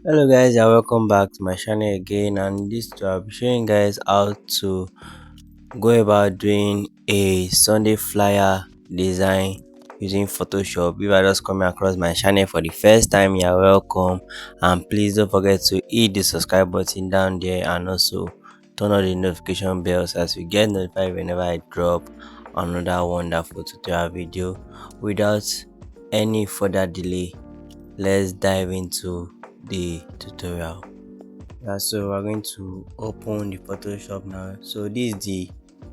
Hello guys, and welcome back to my channel again. And this I'll be showing guys how to go about doing a Sunday flyer design using Photoshop. If you are just coming across my channel for the first time, you're welcome. And please don't forget to hit the subscribe button down there and also turn on the notification bells as we get notified whenever I drop another wonderful tutorial video. Without any further delay, let's dive into the tutorial. So we're going to open the Photoshop now. So this is the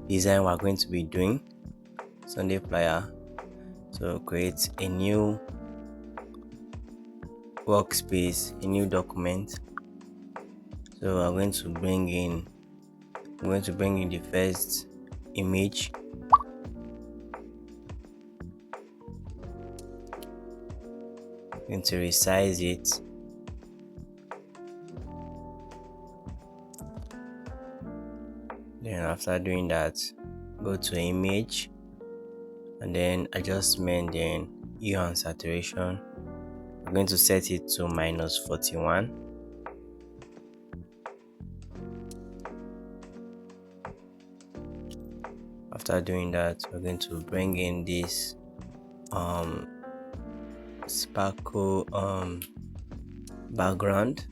design we're going to be doing, Sunday flyer. So create a new workspace, a new document. So I'm going to bring in the first image. I'm going to resize it. Then after doing that, go to image and then adjustment, then hue and saturation. I'm going to set it to -41. After doing that, we're going to bring in this sparkle background.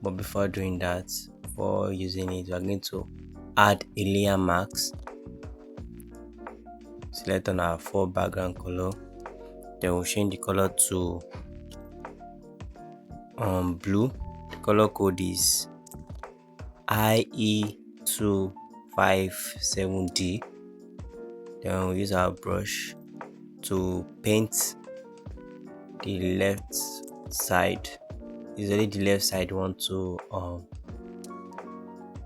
But before doing that, before using it, we're going to add a layer mask. Select on our 4 background color, then we'll change the color to blue. The color code is IE257D. Then we'll use our brush to paint the left side. Usually the left side want to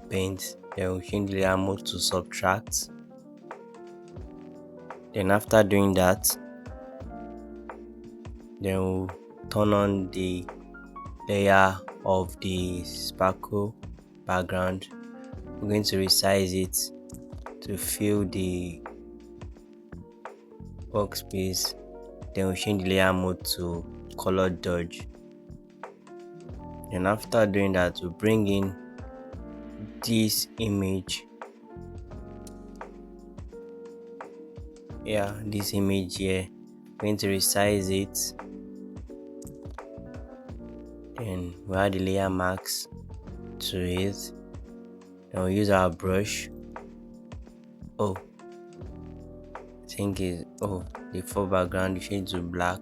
paint. Then we'll change the layer mode to subtract. Then after doing that, then we'll turn on the layer of the sparkle background. We're going to resize it to fill the workspace. Then we'll change the layer mode to color dodge. And after doing that, we'll bring in this image. This image here. I'm going to resize it. Then we'll add the layer mask to it. Then we'll use our brush. The full background you change to black.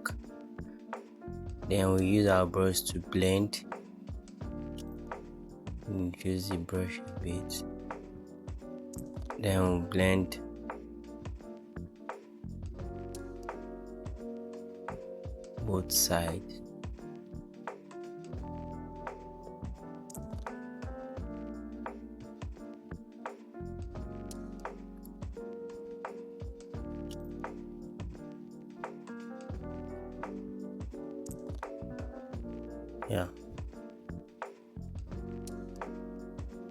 Then we'll use our brush to blend. Use the brush a bit. Then we'll blend both sides.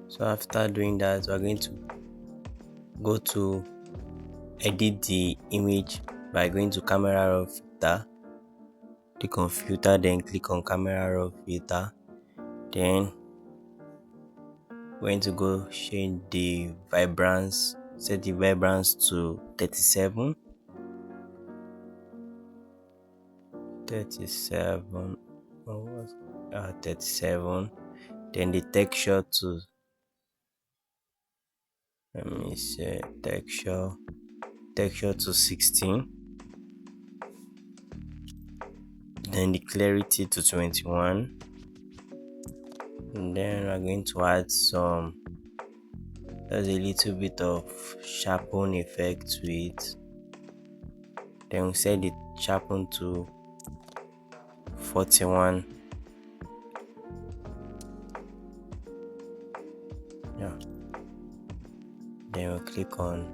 So after doing that, we're going to go to edit the image by going to camera raw filter, click on filter, then click on camera raw filter. Then we're going to go change the vibrance, set the vibrance to 37. Then the texture to texture to 16. Then the clarity to 21. And then we're going to add just a little bit of sharpen effect to it. Then we set the sharpen to 41. Then we'll click on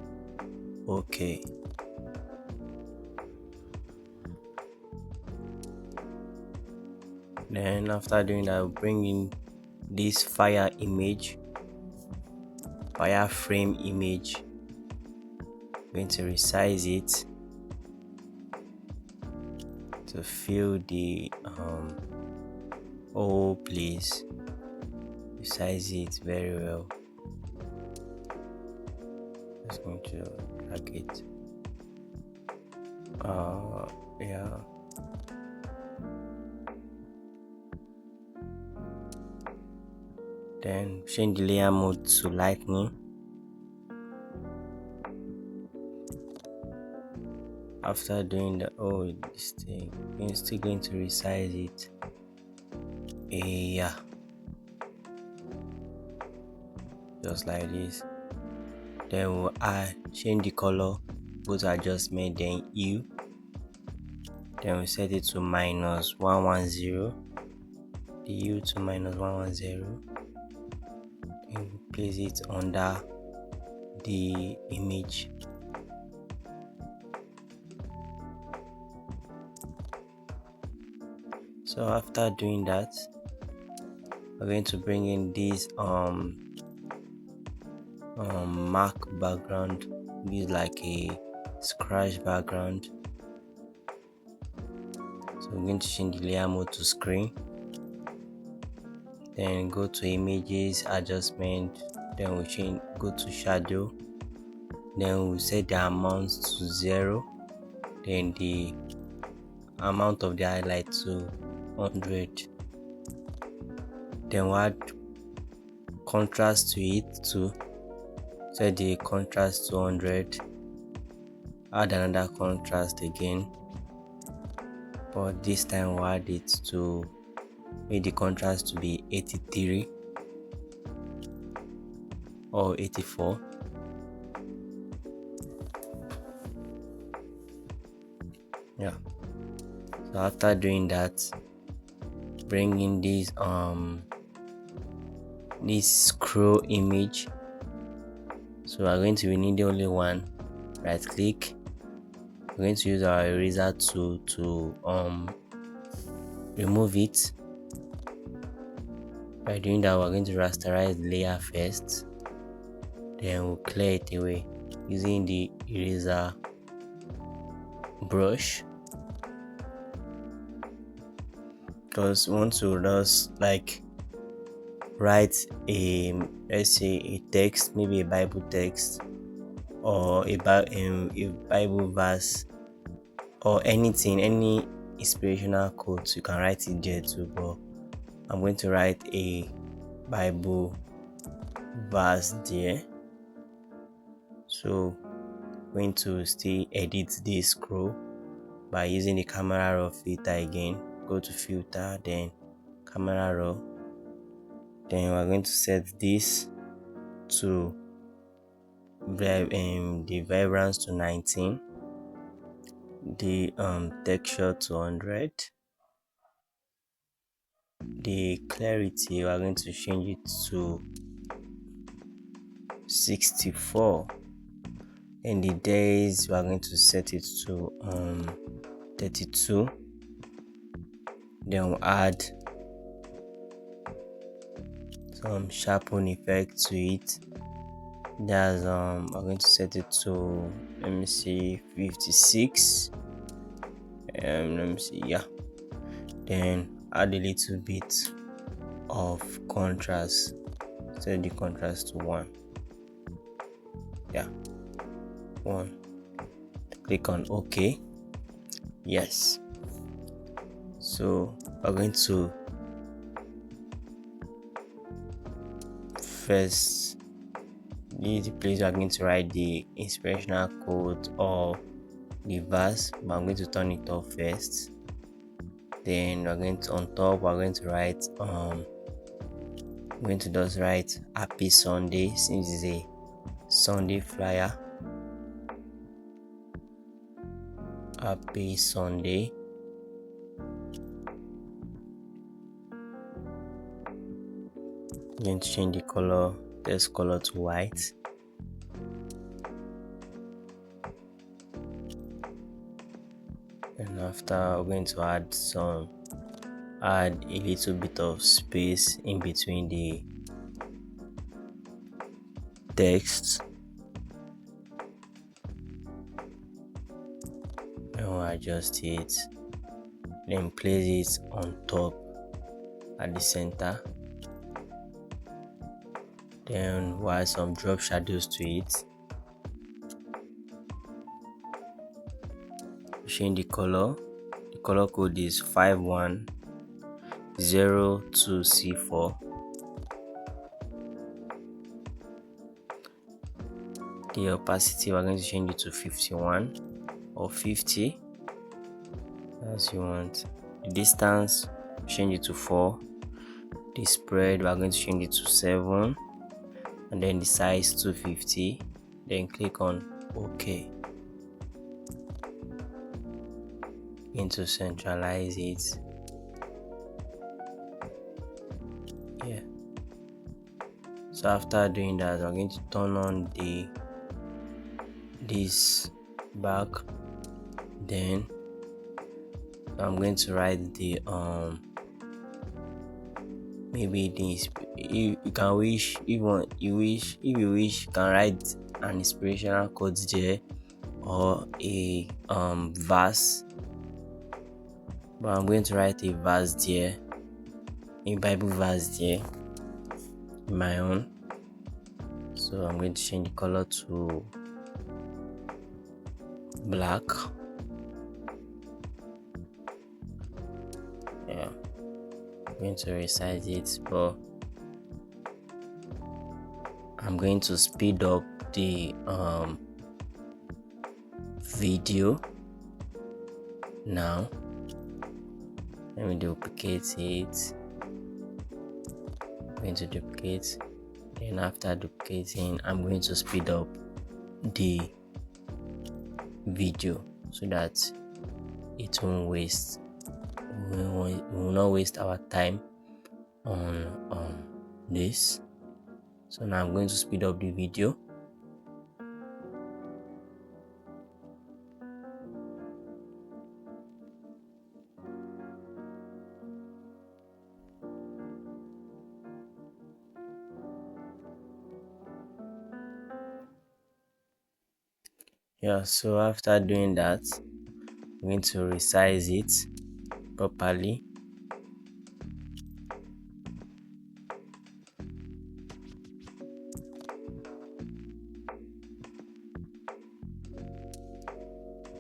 OK. Then after doing that, we'll bring in this fire frame image. I'm going to resize it to fill the Oh, please resize it very well. Just going to drag it. Yeah. Then change the layer mode to lightning. After doing that, this thing, I'm still going to resize it. Yeah, just like this. Then we'll change the color, go to adjustment, then hue. Then we set it to -110. The hue to -110. Then we place it under the image. So after doing that, we're going to bring in this mark background. Use like a scratch background. So we're going to change the layer mode to screen. Then go to images, adjustment. Then we'll go to shadow. Then we'll set the amount to 0. Then the amount of the highlight to 100. Then we'll add contrast to it too. Set the contrast to 100. Add another contrast again, but this time we'll add it to make the contrast to be 83 or 84. Yeah. So after doing that, bring in this scroll image. So we're going to be needing only one. Right click. We're going to use our eraser tool to remove it. By doing that, we're going to rasterize the layer first. Then we'll clear it away using the eraser brush. Because we want to just like write let's say a text, maybe a Bible text or a Bible verse or anything, any inspirational quotes, you can write it there too. But I'm going to write a Bible verse there. So I'm going to still edit this scroll by using the camera raw filter again. Go to filter, then camera raw. Then we're going to set this to the vibrance to 19, the texture to 100, the clarity we're going to change it to 64, and the days we're going to set it to 32. Then we'll add some sharpen effect to it. That's I'm going to set it to 56. Let me see, yeah. Then add a little bit of contrast. Set the contrast to 1. Yeah, 1. Click on OK. Yes. So we're going to first the place we are going to write the inspirational quote or the verse, but I'm going to turn it off first. Then we're going to, on top, we're going to write I'm going to just write Happy Sunday, since it's a Sunday flyer. Happy Sunday. I'm going to change the color, this color to white. And after, we're going to add a little bit of space in between the text. And we'll adjust it, then place it on top. at the center. Then we'll add some drop shadows to it. Change the color. The color code is 5102C4. The opacity, we're going to change it to 51 or 50 as you want. The distance, change it to 4. The spread, we're going to change it to 7, and then the size 250. Then click on OK. To centralize it. Yeah. So after doing that, I'm going to turn on this back. Then I'm going to write the maybe this. You can wish, if you wish, you can write an inspirational quote there or a verse. But I'm going to write a verse there, a Bible verse there, my own. So I'm going to change the color to black. Yeah, I'm going to resize it, but I'm going to speed up the video now. Let me duplicate it. I'm going to duplicate. Then after duplicating, I'm going to speed up the video so that it won't waste. We will not waste our time on this. So now I'm going to speed up the video. Yeah, so after doing that, I'm going to resize it properly.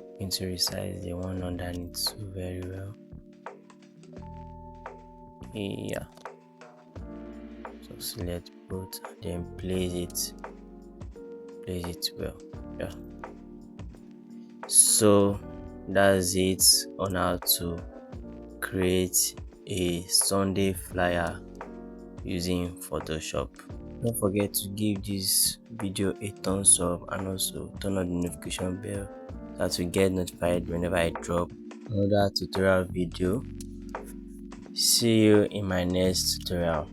I'm going to resize the one underneath very well. Yeah. So select both and then place it well. Yeah. So that's it on how to create a Sunday flyer using Photoshop. Don't forget to give this video a thumbs up and also turn on the notification bell so that you get notified whenever I drop another tutorial video. See you in my next tutorial.